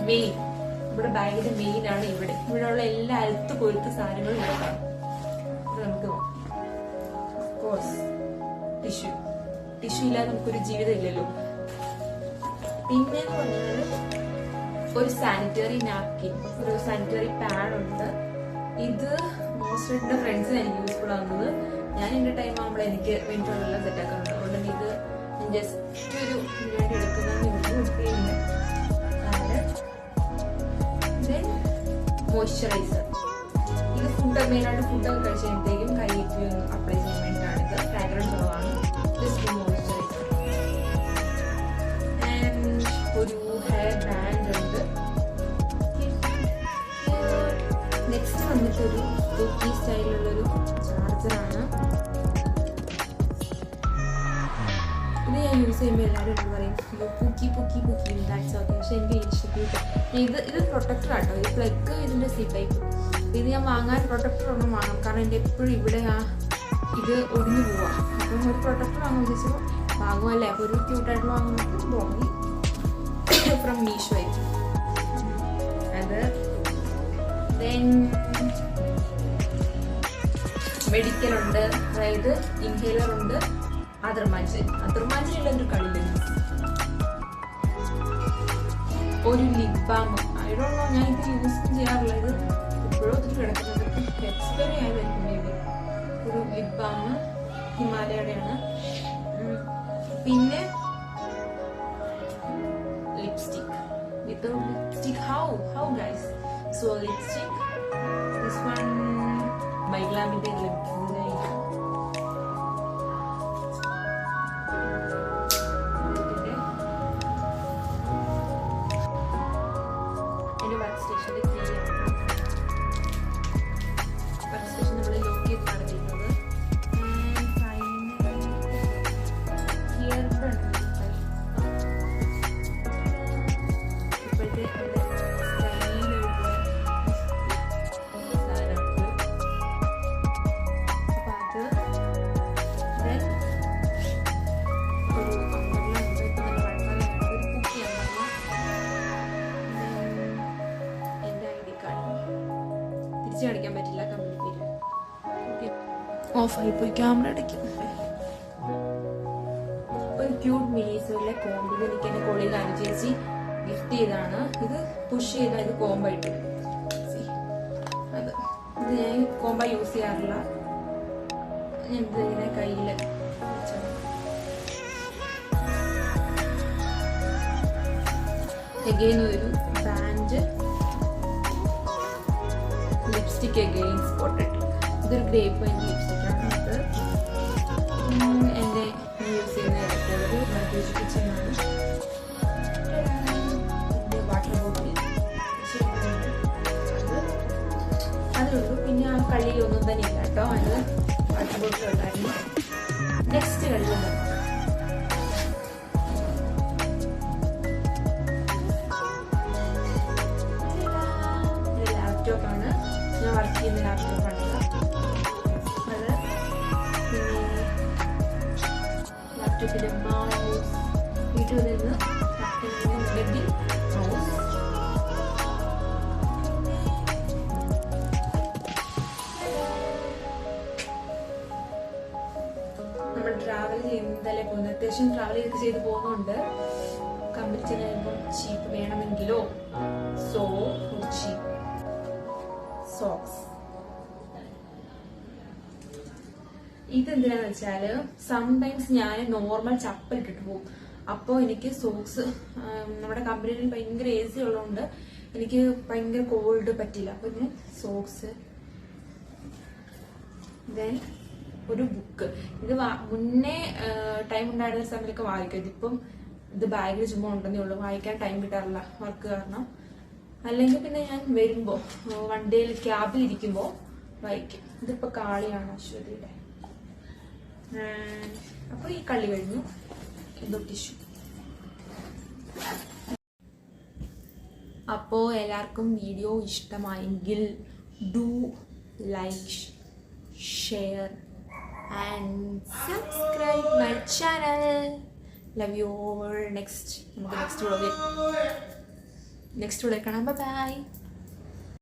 Main, ഇവിടെ ബാഗിന്റെ main ആണ് ഇവിടെ. ഇവിടെയുള്ള എല്ലാ അഴുത്ത് കൊരുത്ത സാധനങ്ങളും ഇവിടെ കാണും. നമുക്ക് കോഴ്സ് ടിഷ്യൂ ഇല്ലാതെ നമുക്കൊരു ജീവിതം ഇല്ലല്ലോ. പിന്നെ പറഞ്ഞാല് ഒരു സാനിറ്ററി നാപ്കിൻ, ഒരു സാനിറ്ററി പാഡ് ഉണ്ട്. ഇത് മോസ്റ്റ് എന്റെ ഫ്രണ്ട്സിന് എനിക്ക് യൂസ്ഫുൾ ആകുന്നത്. ഞാൻ എന്റെ ടൈം ആകുമ്പോൾ എനിക്ക് വേണ്ടിയിട്ടുള്ള സെറ്റ് ആക്കാറുണ്ട്. അതുകൊണ്ട് ഇത് ജസ്റ്റ് ഒരു വേണ്ടി എടുക്കുന്നതാണ്. മോയ്സ്ചറൈസർ, ഇത് മെയിനായിട്ട് ഫുഡൊക്കെ കഴിച്ച് കഴിയുമ്പോഴത്തേക്കും കൈക്ക് അപ്ലൈ ചെയ്യാൻ വേണ്ടിയിട്ടാണ്. ഇത് ഫ്രാഗ്രൻസ് ഉള്ളതാണ്. Just moisturiser. ആൻഡ് ഒരു ഹെയർ ബാൻഡ് ഉണ്ട്. നെക്സ്റ്റ് വന്നിട്ടൊരു കുക്കി സ്റ്റൈലുള്ളൊരു ചാർജറാണ്. ഇത് ഞാൻ യൂസ് ചെയ്യുമ്പോൾ എല്ലാവരും എന്ന് പറയും പുക്കി ദാറ്റ്സ് ഓക്കെ. പക്ഷെ എനിക്ക് ഇഷ്ടപ്പെട്ടു. ഇത് പ്രൊട്ടക്ടർ ആട്ടോ. ഈ പ്ലഗ് ഇതിൻ്റെ സി ടൈപ്പ്. ഇത് ഞാൻ വാങ്ങാൻ പ്രൊട്ടക്ടർ ഒന്നും വാങ്ങാം. കാരണം എൻ്റെ എപ്പോഴും ഇവിടെ ഇത് ഒടിഞ്ഞു പോവാം. അപ്പം ഒരു പ്രൊട്ടക്ടർ വാങ്ങാൻ ഉദ്ദേശിച്ചപ്പോൾ വാങ്ങുമല്ലേ. അപ്പോൾ ഒരു ക്യൂട്ടായിട്ട് വാങ്ങുമ്പോൾ വാങ്ങി ഫ്രം മീഷോ ആയിരിക്കും അത്. ദെൻ മെഡിക്കലുണ്ട്, അതായത് ഇൻഹേലർ ഉണ്ട്. അതിർമാഞ്ചിലുള്ള ഒരു കളിയില്ല. ഒരു ലിപ് ബാം, ഐഡോണ്ടോ, ഞാൻ ഇത് യൂസ് ചെയ്യാറില്ല. ഇത് ഇപ്പോഴും ഒത്തിരി കിടക്കുന്നത് എക്സ്പയറി ആയതായിരിക്കും മേബി. ഒരു ലിപ് ബാം ഹിമാലയയുടെയാണ്. പിന്നെ lipstick, without lipstick how guys. So lipstick, this one by ഗ്ലാമിന്റെ ലിപ്സ്റ്റിക്. കാണിക്കാൻ പറ്റില്ല, കമ്മ്യൂണിക്കേറ്റ് ഓഫായി പോയി ക്യാമറ അടയ്ക്കും. ഒരു ക്യൂട്ട് മിനീസോയിലെ കോംബോ എനിക്ക് എന്റെ കോളേജിൽ അനുചേച്ചി ഗിഫ്റ്റ് ചെയ്താണ്. ഇത് പുഷ് ചെയ്താൽ ഇത് കോംബായിട്ട്. അത് ഞാൻ കോംബ യൂസ് ചെയ്യാറില്ല. ഞാൻ ഇത് ഇങ്ങനെ കയ്യില് എഗെയിൻ ഒരു ബാൻഡ് ലിപ്സ്റ്റിക് അഗെയിൻ സ്പോട്ടഡ്. ഇതൊരു ഗ്രേപ്പ് ആൻഡ് ലിപ്സ്റ്റിക് ആണ്. അത് എൻ്റെ യൂസ് ചെയ്യുന്ന മറ്റൊരു കിച്ചനാണ്. Water bottle അതിലുള്ളൂ. പിന്നെ ആ കളിയിലൊന്നും തന്നെ ഇല്ല കേട്ടോ. അത് വാട്ടർ ബോട്ടിൽ ഉണ്ടായിരുന്നു. നെക്സ്റ്റ് കളിയുണ്ട് ലാപ്ടോപ്പാണ്. ഞാൻ വർക്ക് ചെയ്യുന്ന ലാപ്ടോപ്പാണ്. അത് ലാപ്ടോപ്പിന്റെ മൗസ് വീട്ടിൽ നിന്ന് ബെഡിൽ മൗസ്. നമ്മൾ ട്രാവൽ ചെയ്യുന്നതല്ലേ പോകുന്നത്. അത്യാവശ്യം ട്രാവൽ ചെയ്ത് പോകുന്നുണ്ട്. കമ്പനി ചെന്ന് കഴിയുമ്പോൾ ചീപ്പ് വേണമെങ്കിലോ ചീപ്പ് സോക്സ്. ഇതെന്തിനാന്ന് വെച്ചാല് സംടൈംസ് ഞാൻ നോർമൽ ചപ്പൽ ഇട്ടിട്ട് പോകും. അപ്പോൾ എനിക്ക് സോക്സ്, നമ്മുടെ കമ്പനിയിൽ ഭയങ്കര AC ഉള്ളതുകൊണ്ട് എനിക്ക് ഭയങ്കര കോൾഡ് പറ്റില്ല. അപ്പൊ ഞാൻ സോക്സ്. ദെൻ ഒരു ബുക്ക്. ഇത് മുന്നേ ടൈം ഉണ്ടായിരുന്ന സമയത്തൊക്കെ വായിക്കും. ഇതിപ്പം ഇത് ബാഗിൽ ചുമ്മാ ഉണ്ടെന്നേ ഉള്ളൂ. വായിക്കാൻ ടൈം കിട്ടാറില്ല വർക്ക് കാരണം. അല്ലെങ്കിൽ പിന്നെ ഞാൻ വരുമ്പോ വണ്ടിയിൽ ക്യാബിൽ ഇരിക്കുമ്പോ വായിക്കും. ഇതിപ്പോ കാളിയാണ് അശ്വതിയുടെ. അപ്പൊ ഈ കളി കഴിഞ്ഞു. എന്തോ ടിഷ്യൂ. അപ്പോ എല്ലാവർക്കും വീഡിയോ ഇഷ്ടമായെങ്കിൽ do like, share and subscribe my channel. Love you all. Next vlog. Next video കാണാം. ബൈ.